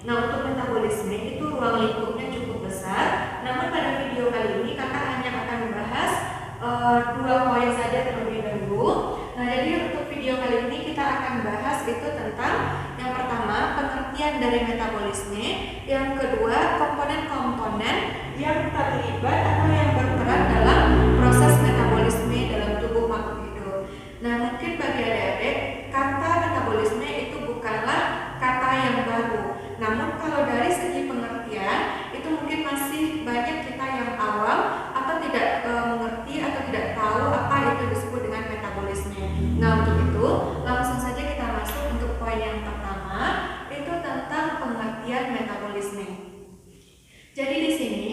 Nah, untuk metabolisme itu ruang lingkupnya cukup besar. Namun pada video kali ini kakak hanya akan membahas 2 poin saja terlebih dahulu. Nah, jadi untuk video kali ini kita akan bahas itu tentang yang pertama pengertian dari metabolisme, yang kedua komponen-komponen yang terlibat atau yang berperan dalam proses metabolisme dalam tubuh makhluk hidup. Nah, mungkin bagi adik-adik kata metabolisme itu bukanlah kata yang baru. Namun kalau dari segi pengertian itu mungkin masih banyak kita yang awam atau tidak mengerti atau tidak tahu apa itu disebut dengan metabolisme. Nah, untuk itu langsung saja kita masuk untuk poin yang pertama, itu tentang pengertian metabolisme. Jadi di sini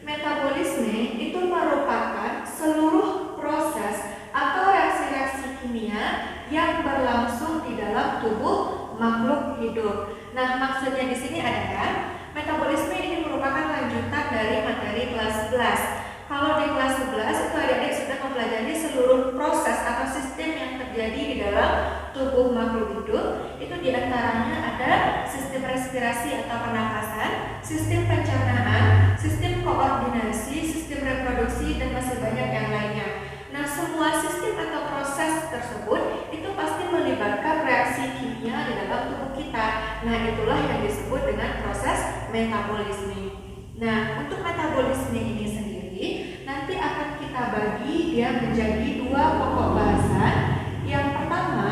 metabolisme itu merupakan seluruh proses atau reaksi-reaksi kimia yang berlangsung di dalam tubuh makhluk hidup. Nah, maksudnya di sini adalah metabolisme ini merupakan lanjutan dari materi kelas 11. Kalau di kelas 11 itu adik-adik sudah mempelajari seluruh proses atau sistem yang terjadi di dalam tubuh makhluk hidup. Itu diantaranya ada sistem respirasi atau pernapasan, sistem pencernaan, sistem koordinasi, sistem reproduksi, dan masih banyak yang lainnya. Nah, semua sistem atau proses tersebut itu pasti melibatkan reaksi kimia di dalam tubuh kita. Nah, itulah yang disebut dengan proses metabolisme. Nah, untuk metabolisme ini sendiri nanti akan kita bagi dia menjadi 2 pokok bahasan. Yang pertama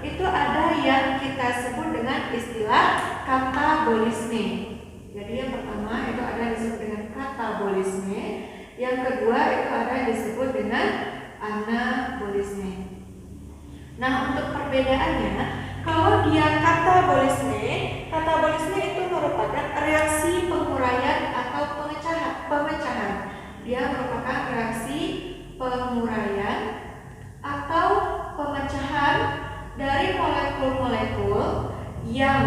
itu ada yang kita sebut dengan istilah katabolisme. Jadi yang pertama itu ada yang disebut dengan katabolisme. Yang kedua itu ada yang disebut dengan anabolisme. Nah, untuk perbedaannya, kalau dia katabolisme itu merupakan reaksi penguraian atau pemecahan. Dia merupakan reaksi penguraian atau pemecahan dari molekul-molekul yang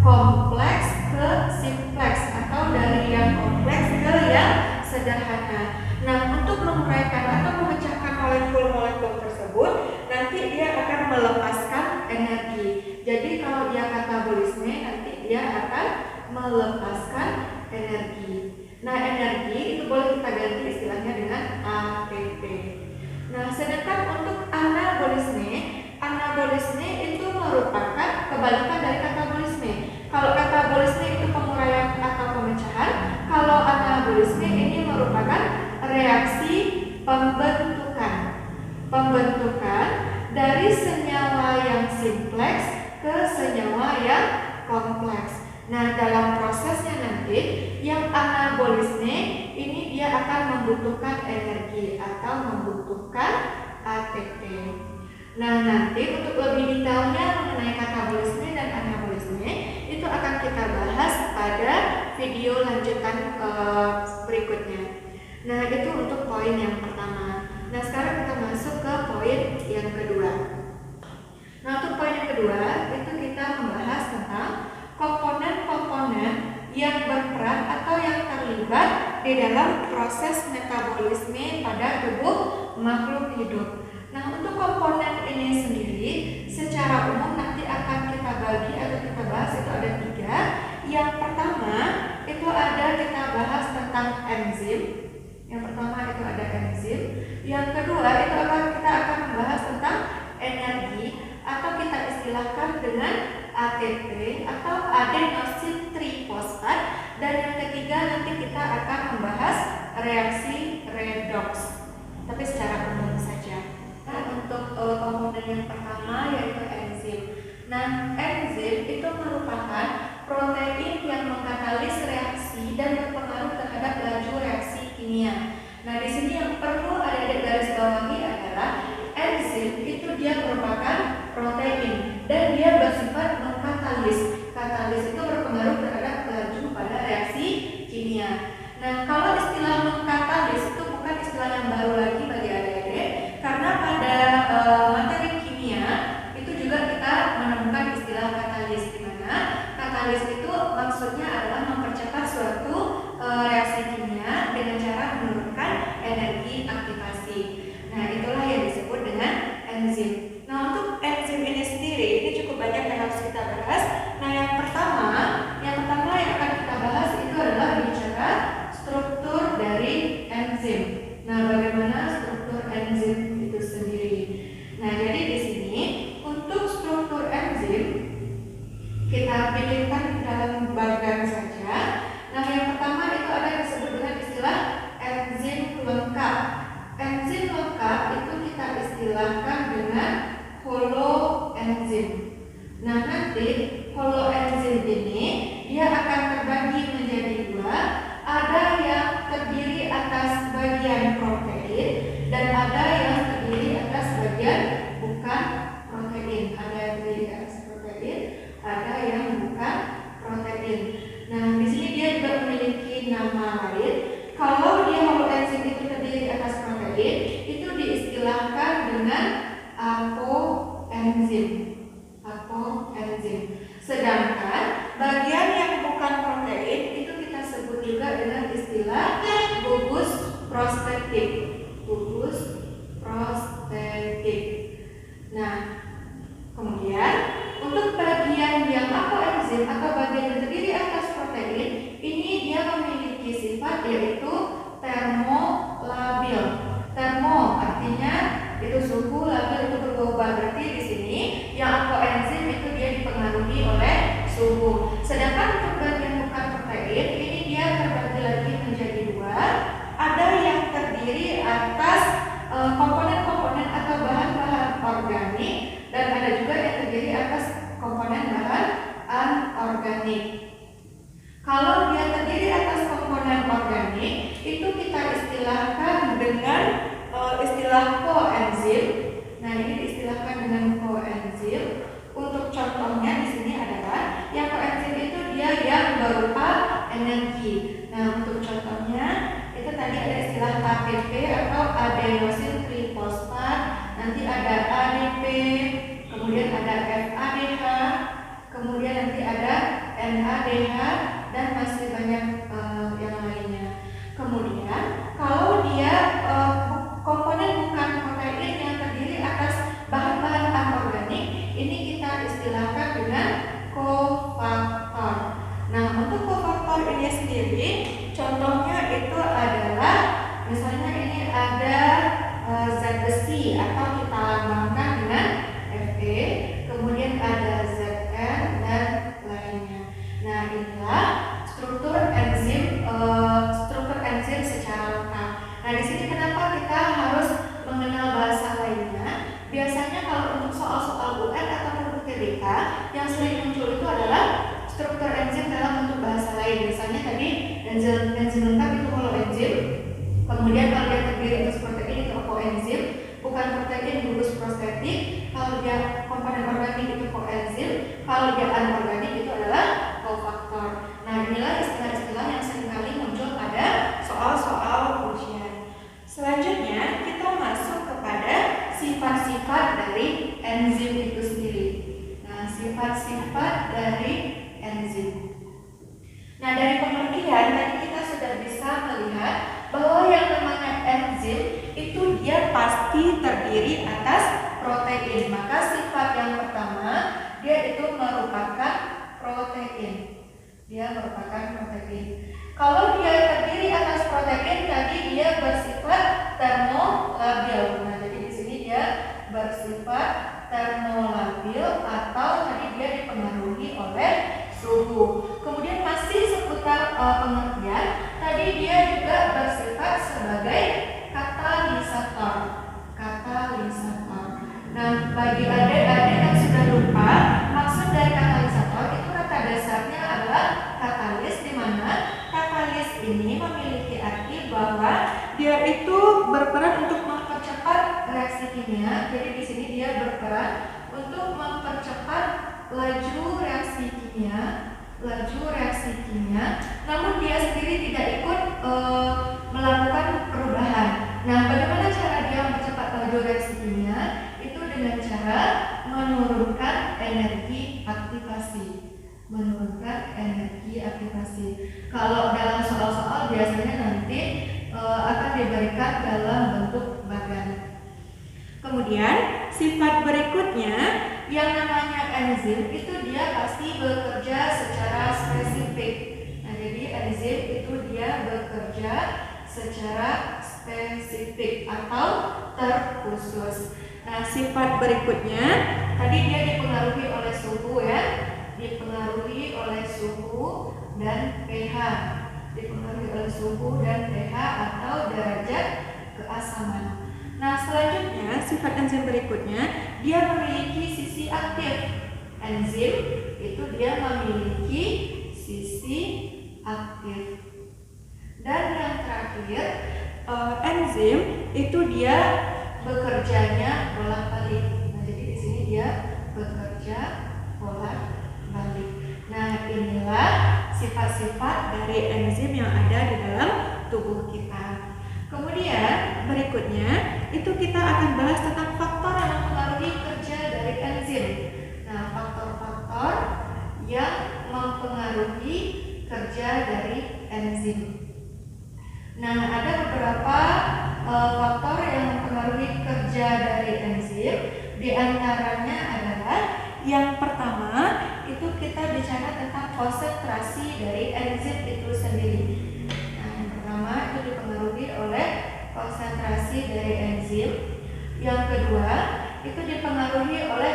kompleks ke simpleks atau dari yang kompleks ke yang sederhana. Nah, untuk menguraikan atau memecahkan molekul-molekul tersebut, nanti dia akan melepaskan energi. Jadi kalau dia katabolisme, nanti dia akan melepaskan energi. Nah, energi itu boleh kita ganti istilahnya dengan ATP. Nah, sedangkan untuk anabolisme itu merupakan kebalikan dari katabolisme. Kalau katabolisme itu penguraian atau pemecahan, kalau anabolisme ini merupakan reaksi pembentukan dari senyawa yang simpleks ke senyawa yang kompleks. Nah, dalam prosesnya nanti yang anabolisme ini dia akan membutuhkan energi atau membutuhkan ATP. Nah, nanti untuk lebih detailnya mengenai katabolisme dan anabolisme itu akan kita bahas pada video lanjutan berikutnya. Nah, itu untuk poin yang pertama. Nah, sekarang kita masuk ke poin yang kedua. Nah, untuk poin yang kedua itu kita membahas tentang komponen-komponen yang berperan atau yang terlibat di dalam proses metabolisme pada tubuh makhluk hidup. Nah, untuk komponen ini sendiri secara umum nanti akan kita bagi atau kita bahas itu ada 3. Yang pertama itu ada kita bahas tentang enzim. Yang pertama itu ada enzim. Yang kedua itu kita akan membahas tentang energi atau kita istilahkan dengan ATP atau adenosin trifosfat. Dan yang ketiga nanti kita akan membahas reaksi redoks, tapi secara umum saja. Nah, untuk komponen yang pertama yaitu enzim. Nah, enzim itu merupakan protein yang mengkatalis reaksi dan berpengaruh terhadap laju reaksi kimia. Nah, di sini yang perlu adik-adik garis bawahi adalah enzim itu dia merupakan protein dan dia bersifat mengkatalis. Katalis itu berpengaruh terhadap laju pada reaksi kimia. Nah, kalau istilah mengkatalis itu bukan istilah yang bagaimana struktur enzim itu sendiri. Nah, jadi di sini untuk struktur enzim kita pilihkan dalam bagan saja. Nah, yang pertama itu ada disebut dengan istilah enzim lengkap. Enzim lengkap itu kita istilahkan dengan holoenzim. Nah, nanti holoenzim ini dia akan terbagi menjadi dua. Ada yang terdiri atas bagian protein dan ada yang terdiri atas bagian bukan protein. Ada yang terdiri atas protein, ada yang bukan protein. Nah, di sini dia juga memiliki nama lain. Kalau dia holoenzim itu terdiri atas protein, itu diistilahkan dengan apoenzim. Apoenzim. Sedangkan bagian yang bukan protein itu kita sebut juga dengan istilah gugus prostetik. Gugus prostetik. Nah, kemudian untuk bagian yang apoenzim atau bagian yang terdiri atas protein, ini dia memiliki sifat yaitu termolabil. Termo artinya itu suhu, labil itu berubah. Berarti di sini yang apoenzim itu dia dipengaruhi oleh suhu. Sedangkan untuk bagian bukan protein, ini dia terbagi lagi menjadi dua. Ada yang terdiri atas komponen-komponen atau bahan-bahan organik, dan ada juga yang terdiri atas komponen bahan anorganik. Kalau dia terdiri atas komponen organik, itu kita istilahkan dengan istilah koenzim. Nah, ini diistilahkan dengan koenzim. Untuk contohnya di sini adalah yang koenzim itu dia yang berupa energi. Nah, untuk contohnya itu tadi ada istilah ATP atau adenosin trifosfat. Nanti ada ADP, kemudian ada FADH, kemudian nanti ada NADH, dan masih banyak yang lainnya. Kemudian kalau dia komponen bukan protein yang terdiri atas bahan-bahan anorganik, ini kita istilahkan dengan kofaktor. Nah, untuk kofaktor ini sendiri, contohnya itu adalah misalnya ini ada zat besi atau kita lambangkan dengan Fe, kemudian ada Zn dan lainnya. Nah, inilah struktur enzim secara lengkap. Nah, di sini kenapa kita harus mengenal bahasa lainnya? Biasanya kalau untuk soal-soal UN atau UTBK yang sering muncul itu adalah struktur enzim dalam bentuk bahasa lain. Misalnya tadi enzim lengkap itu holoenzim. Kemudian kalau dia terdiri atas protein itu apoenzim, bukan protein gugus prostetik. Kalau dia komponen organik itu koenzim, kalau dia anorganik itu adalah kofaktor. Nah, inilah istilah-istilah yang seringkali muncul pada soal-soal ujian. Selanjutnya kita masuk kepada sifat-sifat dari enzim itu sendiri. Nah, sifat-sifat dari enzim. Nah, dari pengertian tadi kita sudah bisa melihat bahwa yang namanya enzim itu dia pasti terdiri atas protein. Maka sifat yang pertama dia itu merupakan protein. Dia merupakan protein. Kalau dia terdiri atas protein, tadi dia bersifat termolabil. Nah, jadi di sini dia bersifat termolabil atau tadi dia dipengaruhi oleh suhu. Kemudian masih seputar pengertian, tadi dia juga bersifat sebagai katalisator. Katalisator. Nah, bagi adik-adik yang sudah lupa, maksud dari katalisator itu kata dasarnya adalah katalis, di mana katalis ini memiliki arti bahwa dia itu berperan untuk mempercepat reaksi kimia. Jadi di sini dia berperan untuk mempercepat laju reaksi kimia, namun dia sendiri tidak ikut melakukan perubahan. Nah, bagaimana cara dia mempercepat laju reaksi kimia? Itu dengan cara menurunkan energi aktivasi. Kalau dalam soal-soal biasanya nanti akan diberikan dalam bentuk bagan. Kemudian sifat berikutnya yang namanya enzim itu dia pasti bekerja secara spesifik. Nah, jadi enzim itu dia bekerja secara spesifik. spesifik atau terkhusus. Nah, sifat berikutnya tadi dia dipengaruhi oleh suhu ya, dipengaruhi oleh suhu dan pH, dipengaruhi oleh suhu dan pH atau derajat keasaman. Nah, selanjutnya sifat enzim berikutnya dia memiliki sisi aktif. Enzim itu dia memiliki sisi aktif. Dan yang terakhir, enzim itu dia bekerjanya bolak-balik. Nah, jadi di sini dia bekerja bolak-balik. Nah, inilah sifat-sifat dari enzim yang ada di dalam tubuh kita. Kemudian berikutnya itu kita akan bahas tentang faktor yang mempengaruhi kerja dari enzim. Nah, faktor-faktor yang mempengaruhi kerja dari enzim. Nah, ada beberapa faktor yang mempengaruhi kerja dari enzim. Di antaranya adalah yang pertama itu kita bicara tentang konsentrasi dari enzim itu sendiri. Nah, yang pertama itu dipengaruhi oleh konsentrasi dari enzim. Yang kedua itu dipengaruhi oleh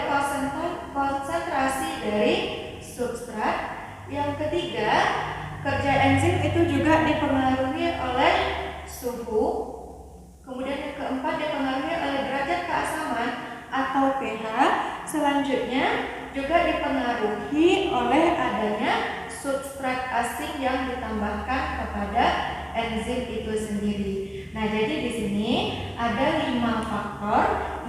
konsentrasi dari substrat. Yang ketiga, kerja enzim itu juga dipengaruhi oleh suhu. Kemudian yang keempat dipengaruhi oleh derajat keasaman atau pH. Selanjutnya juga dipengaruhi oleh adanya substrat asing yang ditambahkan kepada enzim itu sendiri. Nah, jadi di sini ada 5 faktor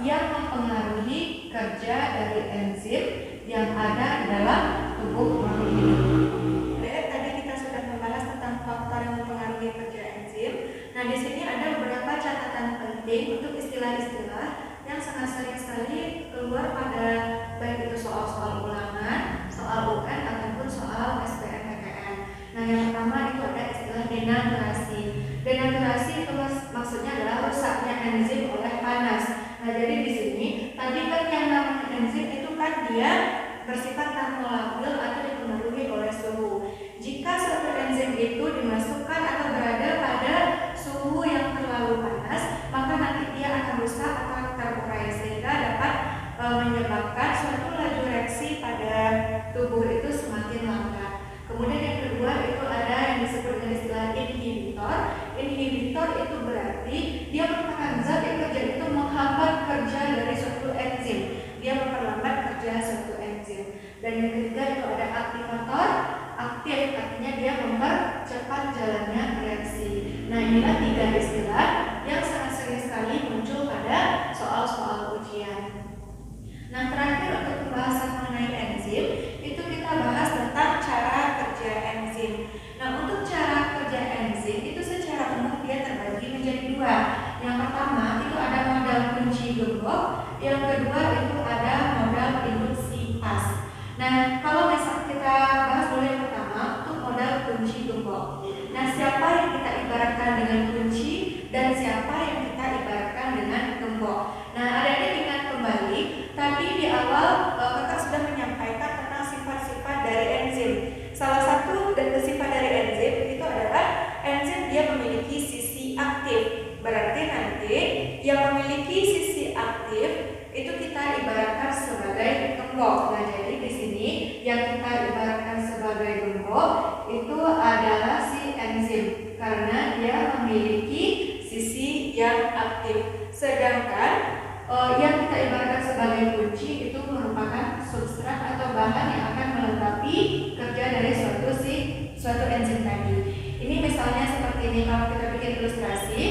yang mempengaruhi kerja dari enzim yang ada dalam tubuh makhluk hidup. Tadi kita sudah membahas tentang faktor yang mempengaruhi kerja enzim. Nah, di sini ada beberapa catatan penting untuk istilah-istilah yang sangat sering sekali keluar pada baik itu soal-soal ulangan, soal UN ataupun soal SBMPTN. Nah, yang pertama itu ada istilah denaturasi. Denaturasi itu maksudnya adalah rusaknya enzim oleh panas. Nah, jadi di sini tadi kan yang namanya enzim itu kan dia bersifat termolabil atau dipengaruhi oleh suhu. Jika suatu enzim itu dimasukkan atau berada pada suhu yang terlalu panas, maka nanti dia akan rusak atau terurai sehingga dapat menyebabkan suatu laju reaksi pada tubuh itu semakin lambat. Kemudian yang kedua itu ada yang disebut dengan istilah inhibitor. Inhibitor itu berarti dia merupakan zat yang kerja itu menghambat kerja dari suatu enzim. Dia memperlambat kerja suatu enzim. Dan yang ketiga itu ada aktivator. Aktif artinya dia mempercepat jalannya reaksi. Nah, inilah 3 istilah yang sangat sering sekali muncul pada soal-soal ujian. Nah, terakhir untuk pembahasan mengenai enzim itu kita bahas tentang cara kerja enzim. Nah, untuk cara kerja enzim itu secara umum dia terbagi menjadi 2. Yang pertama itu ada model kunci gembok, yang kedua itu ada model induksi pas. Nah, kalau misal kita bahas dulu yang pertama untuk model kunci gembok. Nah, siapa yang kita ibaratkan dengan kunci dan siapa yang kita ibaratkan dengan gembok. Nah, adik-adik ingat kembali tadi di awal kakak sudah menyampaikan tentang sifat-sifat dari enzim. Salah satu dan sifat dari enzim itu adalah enzim dia memiliki sisi aktif. Berarti nanti yang memiliki sisi aktif itu kita ibaratkan sebagai gembok. Nah, jadi di sini yang kita ibaratkan sebagai gembok itu adalah si enzim karena dia memiliki sisi yang aktif. Sedangkan yang kita ibaratkan sebagai kunci itu merupakan substrat atau bahan yang akan melengkapi kerja dari suatu enzim tadi. Ini misalnya seperti ini, kalau kita bikin ilustrasi,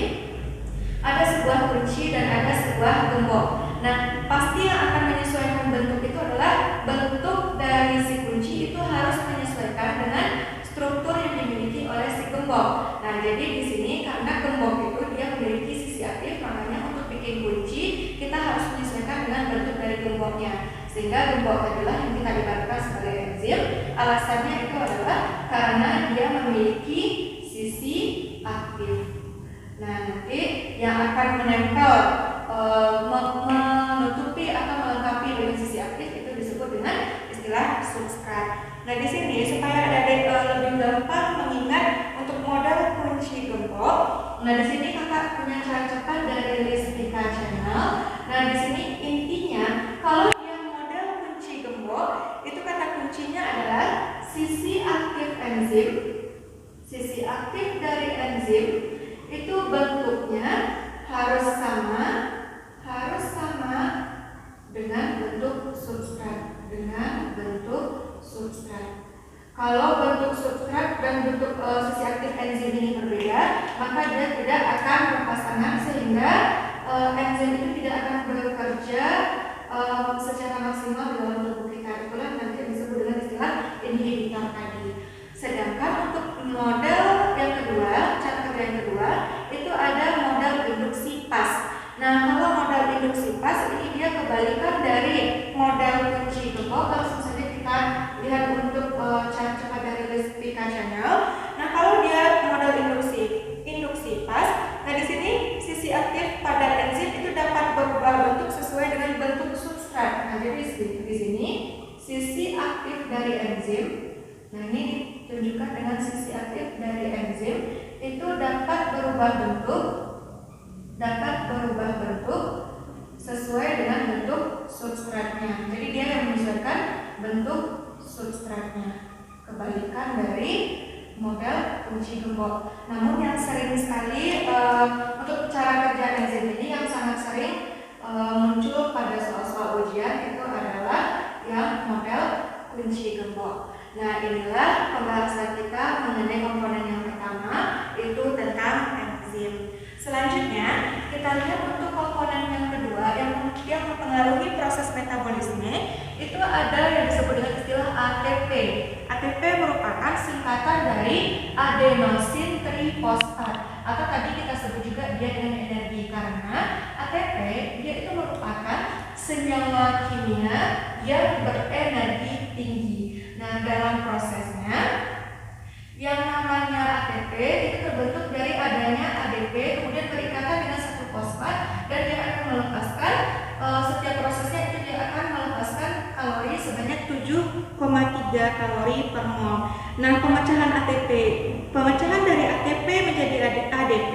ada sebuah kunci dan ada sebuah gembok. Nah, pasti yang akan menyesuaikan bentuk itu adalah bentuk dari si kunci itu harus menyesuaikan dengan struktur yang dimiliki oleh si gembok. Nah, jadi di sini karena gembok itu dia memiliki sisi aktif, makanya untuk bikin kunci kita harus menyesuaikan dengan bentuk dari gemboknya. Sehingga gembok adalah yang kita ibaratkan sebagai enzim. Alasannya itu adalah karena dia memiliki sisi aktif. Nah, nanti yang akan menempel, menutupi atau melengkapi dengan sisi aktif itu disebut dengan istilah substrat. Nah, di sini supaya adik-adik lebih gampang mengingat untuk model kunci gembok. Nah, di sini kakak punya cara cepat dari Listika Channel. Nah, di sini intinya kalau dia model kunci gembok, itu kata kuncinya adalah sisi aktif enzim. Sisi aktif dari enzim itu bentuknya harus sama dengan bentuk substrat. Kalau bentuk substrat dan bentuk sisi aktif enzim ini berbeda, maka dia tidak akan berpasangan sehingga enzim itu tidak akan bekerja secara maksimal dalam tubuh kita. Itulah nanti disebut dengan istilah inhibitor tadi. Sedangkan untuk model yang kedua, cara kerja yang kedua, itu ada model induksi pas. Nah, kalau model induksi pas ini dia kebalikan dari model kunci gembok. Langsung saja kita lihat untuk cara cepat dari Listika Channel. Nah, kalau dia model induksi pas, nah di sini sisi aktif pada enzim itu dapat berubah bentuk sesuai dengan bentuk substrat. Nah, jadi di sini sisi aktif dari enzim. Nah, ini ditunjukkan dengan sisi aktif dari enzim itu dapat berubah bentuk sesuai dengan bentuk substratnya. Jadi dia yang menyesuaikan bentuk substratnya. Kebalikan dari model kunci gembok. Namun yang sering sekali untuk cara kerja enzim ini yang sangat sering muncul pada soal-soal ujian itu adalah yang model kunci gembok. Nah, inilah pembahasan kita mengenai komponen yang pertama, itu tentang enzim. Selanjutnya, kita lihat untuk komponen yang kedua yang mempengaruhi proses metabolisme, itu ada yang disebut dengan istilah ATP. ATP merupakan singkatan dari adenosin trifosfat, atau tadi kita sebut juga dia dengan energi, karena ATP dia itu merupakan senyawa kimia yang berenergi tinggi. Nah, dalam prosesnya yang namanya ATP itu terbentuk dari adanya ADP kemudian berikatan dengan satu fosfat, dan dia akan melepaskan setiap prosesnya itu dia akan melepaskan kalori sebanyak 7,3 kalori per mol. Nah, pemecahan dari ATP menjadi ADP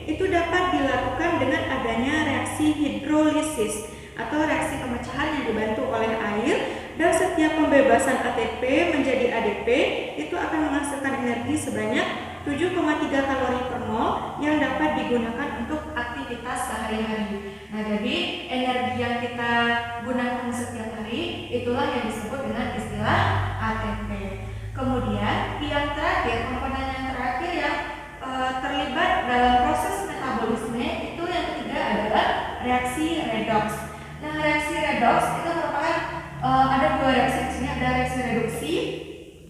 itu dapat dilakukan dengan adanya reaksi hidrolisis atau reaksi pemecahan yang dibantu oleh air, dan setiap pembebasan ATP menjadi ADP itu akan menghasilkan energi sebanyak 7,3 kalori per mol yang dapat digunakan untuk aktivitas sehari-hari. Nah, jadi energi yang kita gunakan setiap hari itulah yang disebut dengan istilah ATP. Kemudian yang terakhir, komponen yang terakhir yang terlibat dalam proses metabolisme itu yang ketiga adalah reaksi redoks. Nah, reaksi redoks itu merupakan ada dua reaksi di sini, ada reaksi reduksi,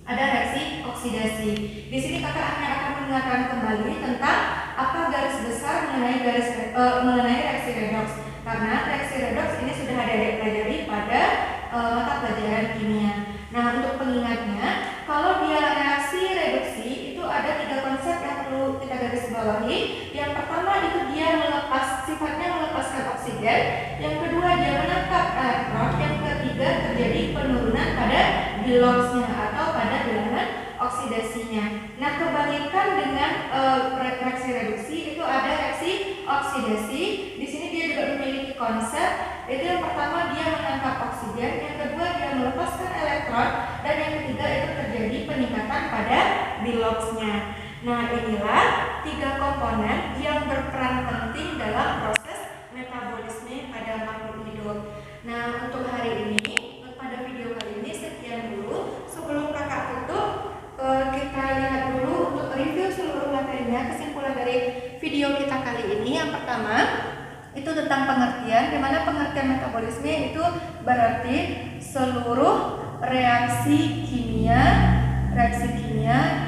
ada reaksi oksidasi. Di sini kakak hanya akan mengingatkan kembali tentang apa garis besar mengenai reaksi redoks, karena reaksi redoks ini sudah ada dipelajari pada mata pelajaran kimia. Nah, untuk pengingatnya, kalau dia reaksi reduksi itu ada 3 konsep yang perlu kita garis bawahi. Yang pertama itu dia sifatnya melepaskan oksigen, yang kedua dia menangkap elektron, yang ketiga terjadi penurunan pada biloxnya atau pada bilangan oksidasinya. Nah, kebalikan dengan reaksi reduksi itu ada reaksi oksidasi. Di sini dia juga memiliki konsep. Itu yang pertama dia menangkap oksigen, yang kedua dia melepaskan elektron, dan yang ketiga itu terjadi peningkatan pada biloxnya. Nah, inilah 3 komponen yang berperan penting dalam proses metabolisme pada makhluk hidup. Nah, untuk hari ini, pada video kali ini sekian dulu. Sebelum kakak tutup, kita lihat dulu untuk review seluruh materinya. Kesimpulan dari video kita kali ini, yang pertama itu tentang pengertian, di mana pengertian metabolisme itu berarti seluruh reaksi kimia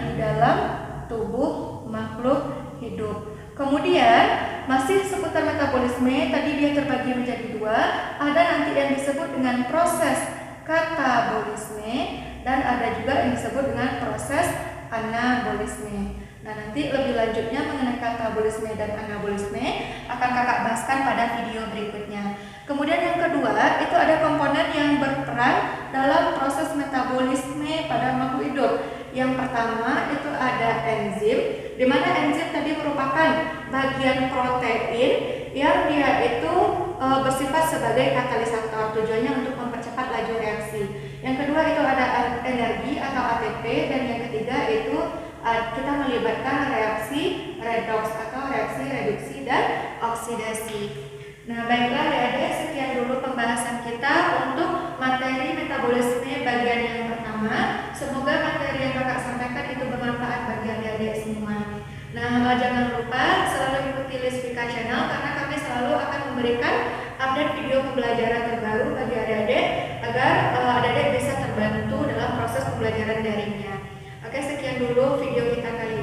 di dalam tubuh makhluk hidup. Kemudian masih seputar metabolisme, tadi dia terbagi menjadi 2. Ada nanti yang disebut dengan proses katabolisme, dan ada juga yang disebut dengan proses anabolisme. Nah, nanti lebih lanjutnya mengenai katabolisme dan anabolisme akan kakak bahaskan pada video berikutnya. Kemudian yang kedua, itu ada komponen yang berperan dalam proses metabolisme pada makhluk hidup. Yang pertama itu ada enzim, di mana enzim tadi merupakan bagian protein yang dia itu bersifat sebagai katalisator, tujuannya untuk mempercepat laju reaksi. Yang kedua itu ada energi atau ATP, dan yang ketiga itu kita melibatkan reaksi redoks atau reaksi reduksi dan oksidasi. Nah, baiklah adik-adik, sekian dulu pembahasan kita untuk materi metabolisme bagian yang pertama. Semoga materi yang kakak sampaikan itu bermanfaat bagi adik-adik semua. Nah, jangan lupa selalu ikuti Lisvika Channel, karena kami selalu akan memberikan update video pembelajaran terbaru bagi adik-adik agar adik-adik bisa terbantu dalam proses pembelajaran daringnya. Oke, sekian dulu video kita kali